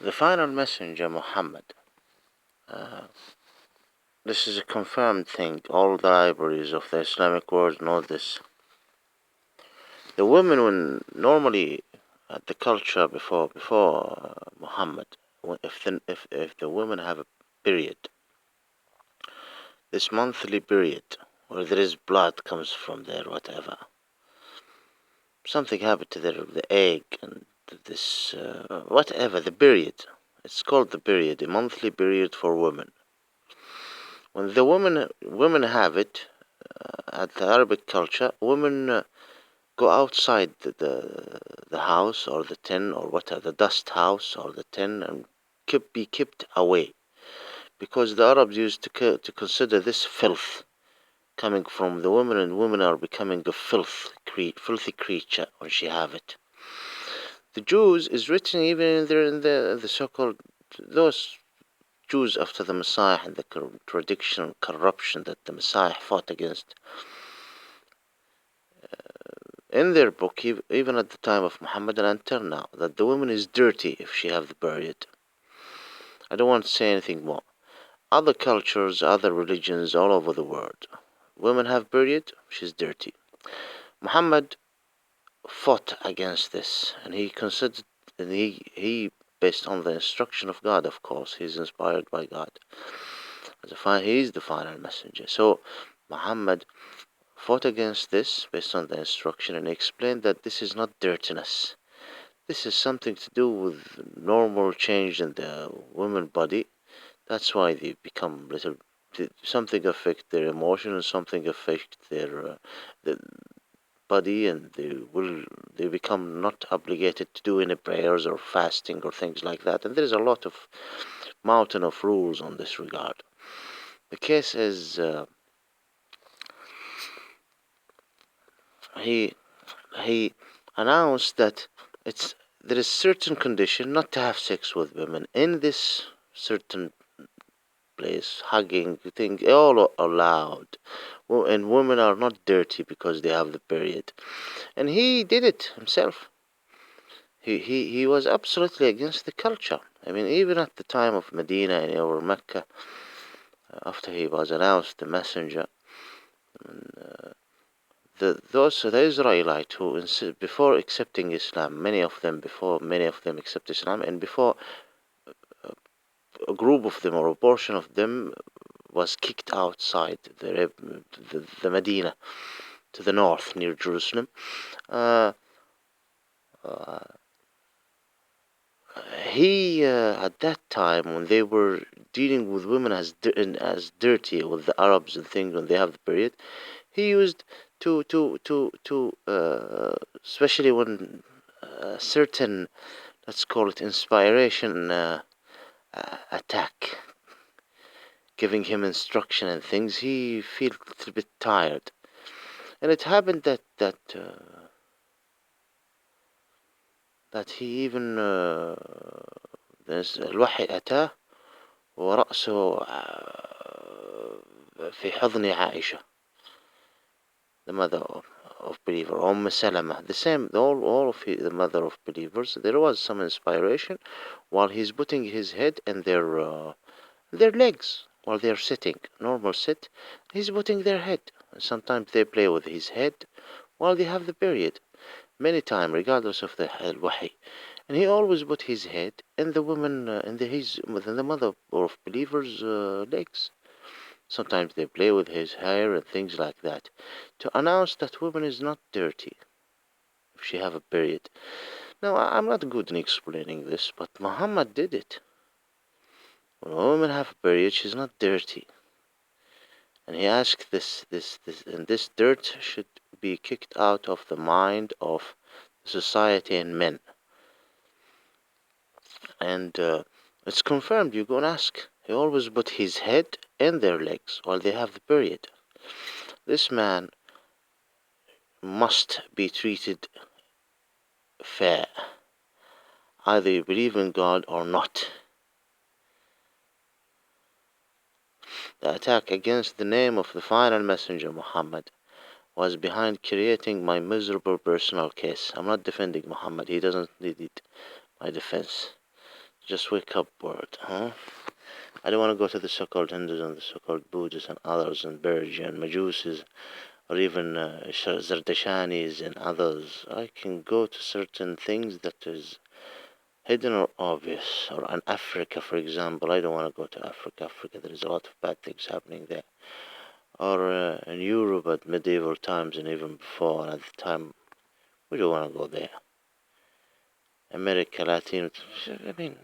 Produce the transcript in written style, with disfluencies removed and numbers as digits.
The final messenger, Muhammad. Uh, this is a confirmed thing. All the libraries of the Islamic world know this. The women, when normally the culture before Muhammad, if the women have a period, this monthly period, where there is blood comes from there, whatever, something happened to the egg and this whatever the period. It's called the period, a monthly period for women. When the women have it, at the Arabic culture, women go outside the house or the tin or whatever, the dust house or the tin, and be kept away, because the Arabs used to consider this filth coming from the women, and women are becoming a filthy creature when she have it. The Jews is written even in the so-called those Jews after the Messiah and the contradiction and corruption that the Messiah fought against. In their book, even at the time of Muhammad and until now, that the woman is dirty if she have the period. I don't want to say anything more. Other cultures, other religions all over the world, women have period, she's dirty. Muhammad fought against this, and he considered, and he based on the instruction of God, of course, he's inspired by God. He's the final messenger. So Muhammad fought against this based on the instruction, and explained that this is not dirtiness. This is something to do with normal change in the woman body. That's why they become little. Something affect their emotions, something affect their the body, and they become not obligated to do any prayers or fasting or things like that. And there is a lot of mountain of rules on this regard. The case is he announced that there is certain condition not to have sex with women in this certain place, hugging thing all allowed, and women are not dirty because they have the period, and he did it himself. He was absolutely against the culture. I mean, even at the time of Medina and over Mecca, after he was announced the messenger, the Israelite who before accepting Islam, many of them accept Islam, and before a group of them or a portion of them was kicked outside the Medina to the north near Jerusalem. Uh, uh, he at that time, when they were dealing with women as dirty with the Arabs and things when they have the period, he used to especially when certain, let's call it inspiration, attack, giving him instruction and things, he felt a little bit tired. And it happened that he even الوحي أتاه ورأسه في حضن عائشة, the mother of believer, Salama, the same, all of the mother of believers. There was some inspiration while he's putting his head in their legs while they're sitting, normal sit. He's putting their head. Sometimes they play with his head while they have the period, many times, regardless of the wahi. And he always put his head in the woman, within the mother of believers' legs. Sometimes they play with his hair and things like that, to announce that woman is not dirty if she have a period. Now, I'm not good in explaining this, but Muhammad did it. When a woman have a period, she's not dirty. And he asked this, and this dirt should be kicked out of the mind of society and men. And it's confirmed. You go and ask. He always put his head in their legs while they have the period. This man must be treated fair, either you believe in God or not. The attack against the name of the final messenger, Muhammad, was behind creating my miserable personal case. I'm not defending Muhammad. He doesn't need my defense. Just wake up, world, huh? I don't want to go to the so-called Hindus and the so-called Buddhists and others and Berge and Majusis or even Zardashanis and others. I can go to certain things that is hidden or obvious. Or in Africa, for example, I don't want to go to Africa. Africa, there is a lot of bad things happening there. Or in Europe at medieval times and even before, at the time, we don't want to go there. America, Latin, I mean,